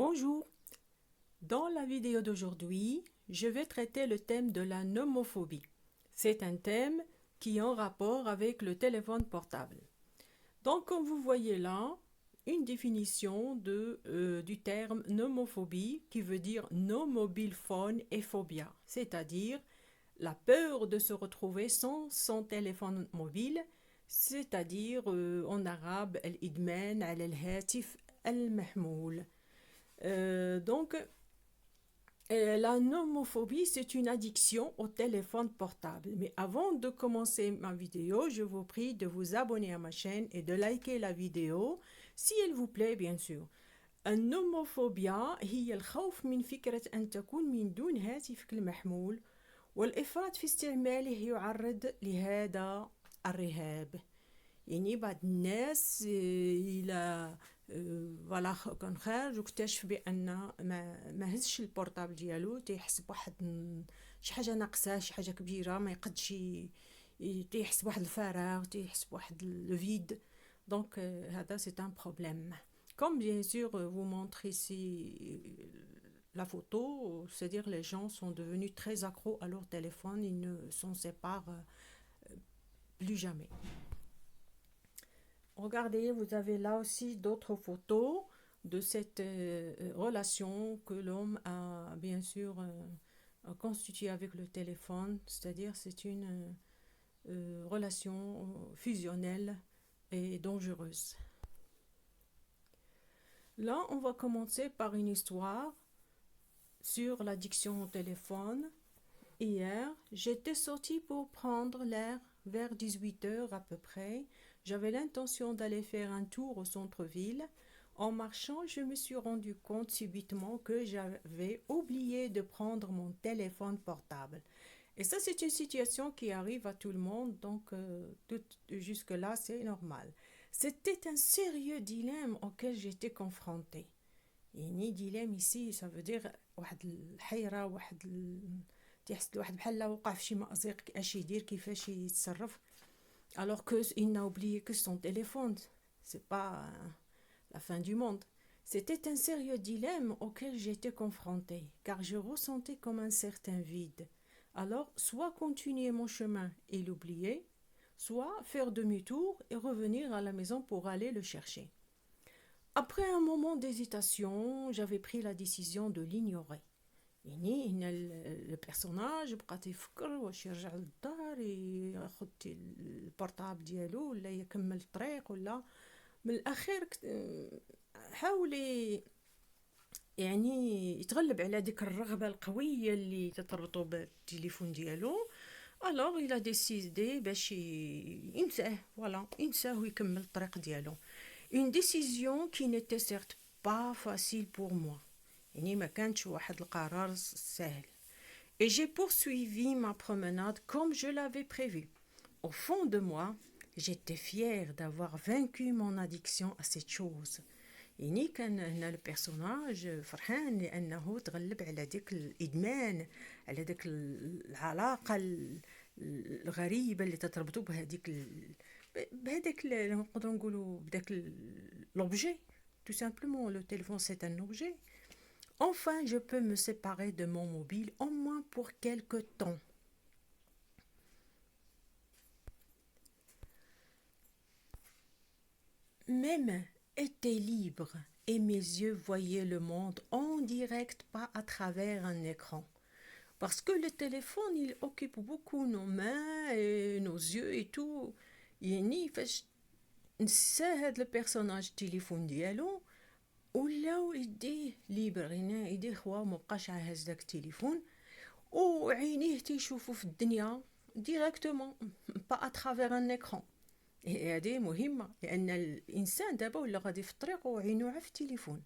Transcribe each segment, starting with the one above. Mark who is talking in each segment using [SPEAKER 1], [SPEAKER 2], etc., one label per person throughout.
[SPEAKER 1] Bonjour, dans la vidéo d'aujourd'hui, je vais traiter le thème de la nomophobie. C'est un thème qui est en rapport avec le téléphone portable. Donc, comme vous voyez là, une définition du terme nomophobie qui veut dire no mobile phone et phobia, c'est-à-dire la peur de se retrouver sans son téléphone mobile, c'est-à-dire en arabe, al-idman al-hatif al-mahmoul. Donc, la nomophobie, c'est une addiction au téléphone portable. Mais avant de commencer ma vidéo, je vous prie de vous abonner à ma chaîne et de liker la vidéo, si elle vous plaît, bien sûr. النوموفوبيا هي الخوف من فكرة أن تكون من دون هاتفك المحمول والإفراط في استعماله يعرض لهذا الرهاب. يعني بعض الناس الى فوالا كان خارج واكتشف بان ما هزش البورطابل ديالو تيحس بواحد شي حاجه ناقصه شي حاجه كبيره ما يقدش تيحس بواحد الفراغ تيحس بواحد لو فيد دونك هذا سي ان بروبلème comme bien sûr vous montre ici la photo, c'est-à-dire les gens sont devenus très accros à leur téléphone, ils ne s'en séparent plus jamais. Regardez, vous avez là aussi d'autres photos de cette relation que l'homme a bien sûr constituée avec le téléphone, c'est-à-dire c'est une relation fusionnelle et dangereuse. Là, on va commencer par une histoire sur l'addiction au téléphone. Hier, j'étais sortie pour prendre l'air vers 18 h à peu près. J'avais l'intention d'aller faire un tour au centre-ville. En marchant, je me suis rendu compte subitement que j'avais oublié de prendre mon téléphone portable. Et ça, c'est une situation qui arrive à tout le monde, donc jusque-là, c'est normal. C'était un sérieux dilemme auquel j'étais confrontée. يعني dilemme ici, ça veut dire واحد الحيرة تيحس الواحد بحال وقع في شي مأزق اش يدير كيفاش يتصرف alors que il n'a oublié que son téléphone. C'est pas la fin du monde. C'était un sérieux dilemme auquel j'étais confrontée, car je ressentais comme un certain vide. Alors, soit continuer mon chemin et l'oublier, soit faire demi-tour et revenir à la maison pour aller le chercher. Après un moment d'hésitation, j'avais pris la décision de l'ignorer. يعني هنا البيرسوناج بقى تيفكر واش يرجع للدار ياخذ البورطابل ديالو ولا يكمل الطريق ولا من الاخير حاول يعني يتغلب على ديك الرغبه القويه اللي تتربطو بالتليفون ديالو. alors il a décidé باش ينساه فوالا ينساه ويكمل الطريق ديالو. une décision qui n'était certes pas facile pour moi. يعني ما كانش واحد القرار سهل. Et j'ai poursuivi ma promenade comme je l'avais prévu. Au fond de moi, j'étais fière d'avoir vaincu mon addiction à cette chose. يعني كان هنا البيرسوناج فرحان لأنه تغلب على ديك الإدمان، على ديك العلاقة الغريبة اللي تتربطو بهداك نقدروا نقولوا بداك l'objet. Tout simplement, le téléphone c'est un objet. Enfin, je peux me séparer de mon mobile, au moins pour quelque temps. Même était libre et mes yeux voyaient le monde en direct, pas à travers un écran. Parce que le téléphone, il occupe beaucoup nos mains et nos yeux et tout. يعني فاش نسى هاد البيرسوناج التليفون ديالو ولاو يديه ليبر، يعني يديه خوا مبقاش هاز داك التليفون وعينيه تيشوفوا في الدنيا ديريكتومون با اترافير ان اكران. هذه مهمه لان الانسان دابا ولا غادي في الطريق وعينو في التليفون.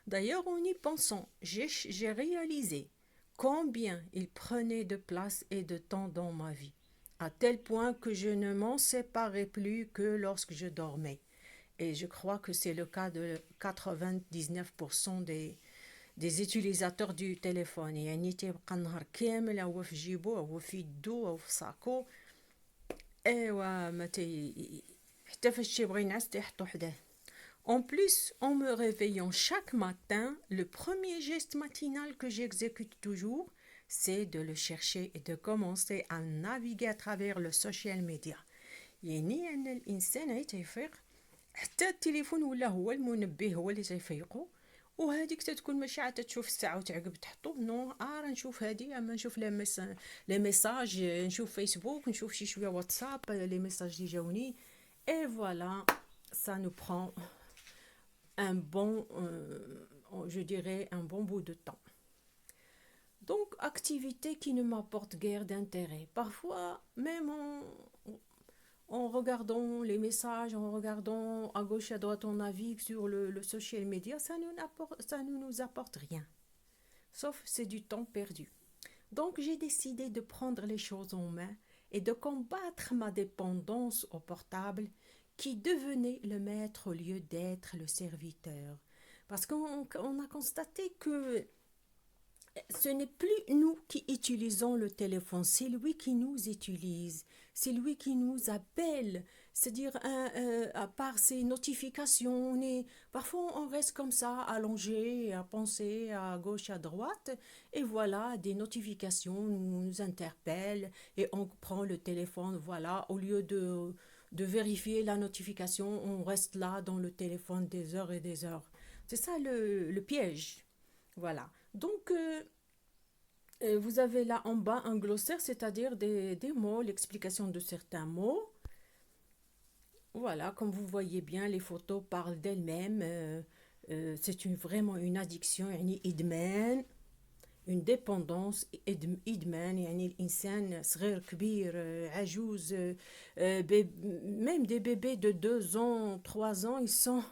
[SPEAKER 1] D'ailleurs, en y pensant, j'ai réalisé combien il prenait de place et de temps dans ma vie, à tel point que je ne m'en séparais plus que lorsque je dormais. Et je crois que c'est le cas de 99% des utilisateurs du téléphone. يعني تيبقى النهار كامل هو في جيبو هو في يدو هو في ساكو ايوا ما حتى فاش تيبغي ينعس تيحطو حداه. En plus, en me réveillant chaque matin, le premier geste matinal que j'exécute toujours, c'est de le chercher et de commencer à naviguer à travers le social media. يعني أن الإنسان غير تيفيق حتى التليفون ولا هو المنبه هو اللي تيفيقو، وهذيك تتكون ماشي عاد تشوف الساعه وتعقب تحطو نو راه نشوف هادي اما نشوف لي ميساج، نشوف فيسبوك، نشوف شي شويه واتساب لي ميساج اللي جاوني. Et voilà, ça nous prend un bon, je dirais, un bon bout de temps. Donc, activité qui ne m'apporte guère d'intérêt. Parfois, même en regardant les messages, en regardant à gauche, à droite, on navigue sur le social media, ça ne nous apporte rien. Sauf c'est du temps perdu. Donc, j'ai décidé de prendre les choses en main et de combattre ma dépendance au portable qui devenait le maître au lieu d'être le serviteur. Parce qu'on a constaté que ce n'est plus nous qui utilisons le téléphone, c'est lui qui nous utilise, c'est lui qui nous appelle. C'est-à-dire, à part ces notifications, parfois on reste comme ça, allongé, à penser à gauche, à droite, et voilà, des notifications nous interpellent, et on prend le téléphone, voilà, au lieu de vérifier la notification, on reste là dans le téléphone des heures et des heures. C'est ça le piège. Voilà. Donc, vous avez là en bas un glossaire, c'est-à-dire des mots, l'explication de certains mots. Voilà, comme vous voyez bien, les photos parlent d'elles-mêmes. C'est vraiment une addiction, يعني إدمان, une dépendance, إدمان, يعني الإنسان صغير كبير عجوز, même des bébés de 2 ans, 3 ans, ils sont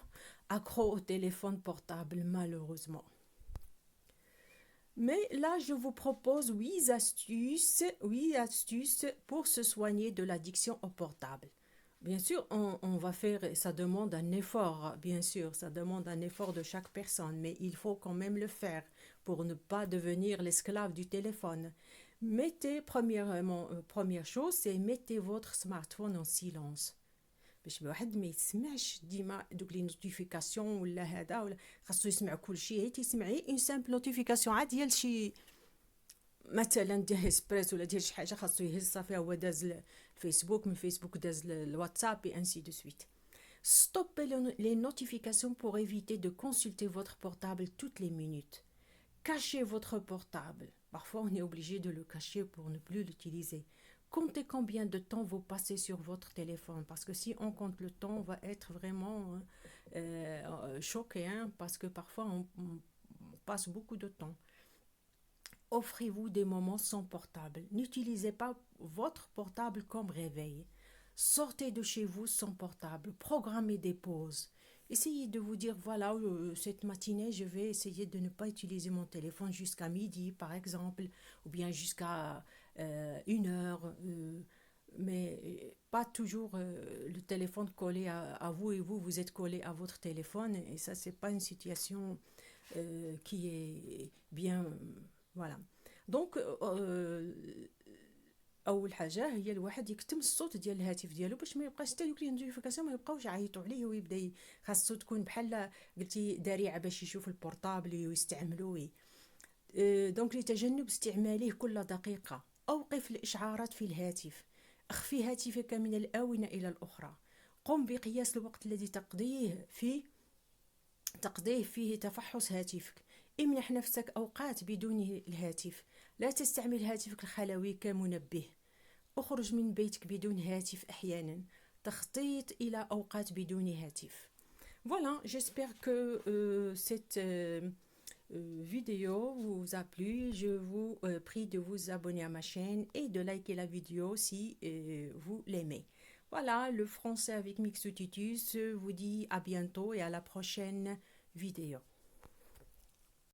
[SPEAKER 1] accros au téléphone portable, malheureusement. Mais là, je vous propose 8 astuces pour se soigner de l'addiction au portable. Bien sûr, on va faire, ça demande un effort, bien sûr, ça demande un effort de chaque personne, mais il faut quand même le faire pour ne pas devenir l'esclave du téléphone. Première chose, c'est mettez votre smartphone en silence. باش الواحد ما يسمعش ديما دوك لي نوتيفيكاسيون ولا هذا، ولا خاصو يسمع كل شيء، هي تيسمع اون سامبل نوتيفيكاسيون عاد ديال شي مثلا ديال اسبريس ولا ديال شي حاجه خاصو يهز صافي، هو داز الفيسبوك، من فيسبوك داز الواتساب et ainsi de suite. Stoppez les notifications pour éviter de consulter votre portable toutes les minutes. Cachez votre portable. Parfois on est obligé de le cacher pour ne plus l'utiliser. Comptez combien de temps vous passez sur votre téléphone, parce que si on compte le temps, on va être vraiment choqué, hein, parce que parfois on passe beaucoup de temps. Offrez-vous des moments sans portable. N'utilisez pas votre portable comme réveil. Sortez de chez vous sans portable. Programmez des pauses. Essayez de vous dire, voilà, cette matinée, je vais essayer de ne pas utiliser mon téléphone jusqu'à midi, par exemple, ou bien jusqu'à 1 heure, mais pas toujours le téléphone collé à vous, et vous êtes collé à votre téléphone, et ça, c'est pas une situation qui est bien, voilà. Donc, اول حاجه هي الواحد يكتم الصوت ديال الهاتف ديالو باش ما يبقاش حتى دوك لي نوتيفيكاسيون ما يبقاوش يعيطوا عليه ويبدا خاصو تكون بحال قلتي داريعه باش يشوف البورطابل ويستعملو. دونك لتجنب استعماله كل دقيقه، اوقف الاشعارات في الهاتف، اخفي هاتفك من الاونه الى الاخرى، قم بقياس الوقت الذي تقضيه فيه تفحص هاتفك، امنح نفسك اوقات بدون الهاتف، لا تستعمل هاتفك الخلوي كمنبه، اخرج من بيتك بدون هاتف أحيانا، تخطيط إلى أوقات بدون هاتف. Voilà, j'espère que cette vidéo vous a plu. Je vous prie de vous abonner à ma chaîne et de liker la vidéo si vous l'aimez. Voilà, le français avec Mixoutitus vous dit à bientôt et à la prochaine vidéo.